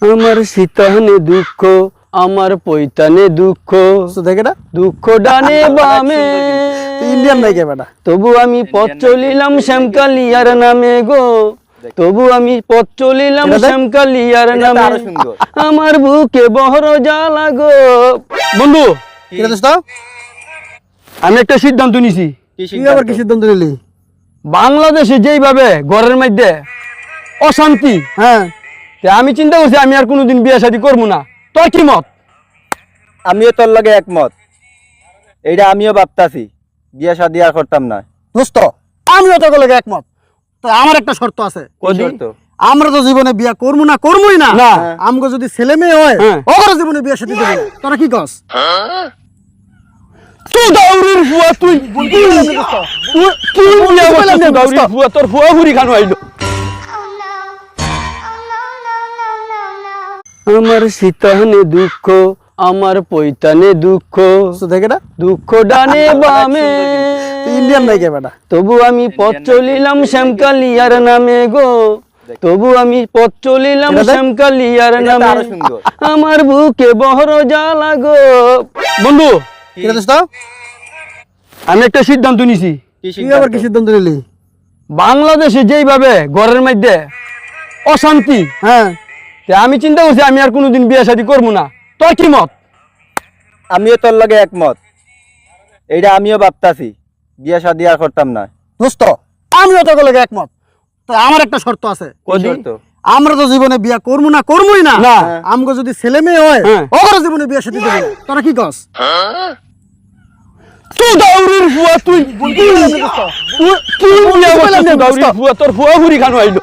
আমার শীতানে দুঃখ, আমার পৈতানে দুঃখ, দুঃখ ডানে বামে। ইন্ডিয়ান নায়িকা বেটা। তবু আমি পথ চলিলাম শ্যামকালিয়ার নামে গো, তবু আমি পথ চলিলাম শ্যামকালিয়ার নামে। আমার বুকে বহর জ্বালা গো। বন্ধু, আমি একটা সিদ্ধান্ত নিছি। আবার কি সিদ্ধান্ত নিলি? বাংলাদেশে যেইভাবে ঘরের মধ্যে অশান্তি, হ্যাঁ, আমি চিন্তা করছি আমি আর কোনোদিন বিয়ে শাদী করবো না। তোর কি মত? আমিও তোর লগে একমত। এইটা আমিও ভাবতাছি, বিয়া শাদী আর করতাম না। দোস্ত আমিও তোর লগে একমত। তো আমার একটা শর্ত আছে। আমরা তো জীবনে বিয়া করবো না, করবোই না। আমগো যদি ছেলে মেয়ে হয়, ওর জীবনে বিয়া শাদী দেবে না। তোরা কি কস? তুই দাউরির ফুয়া, তুই দাউরির ফুয়া, তোর ফুয়া হুরি খানো আইলো। আমার শীতানে দুঃখ, আমার পৈতানে দুঃখ, দুঃখ ডানে বামে। ইন্ডিয়ান নায়িকা বেটা। তবু আমি পথ চলিলাম শ্যামকালিয়ার নামে গো, তবু আমি পথ চলিলাম শ্যামকালিয়ার নামে। আমার বুকে বহর জ্বালা গো। বন্ধু, আমি একটা সিদ্ধান্ত নিছি। আবার কি সিদ্ধান্ত নিলি? বাংলাদেশে যেইভাবে ঘরের মধ্যে অশান্তি, হ্যাঁ, আমি চিন্তা করছি আমি আর কোনোদিন বিয়ে শাদী করবো না। তোর কি মত? আমিও তোর লগে একমত। এইটা আমিও ভাবতাছি, বিয়া শাদী আর করতাম না। দোস্ত আমিও তোর লগে একমত। তো আমার একটা শর্ত আছে। আমরা তো জীবনে বিয়া করবো না, করবোই না। আমগো যদি ছেলে মেয়ে হয়, ওর জীবনে বিয়া শাদী দেবে না। তোরা কি কস? তুই দাউরির ফুয়া, তুই দাউরির ফুয়া, তোর ফুয়া হুরি খানো আইলো।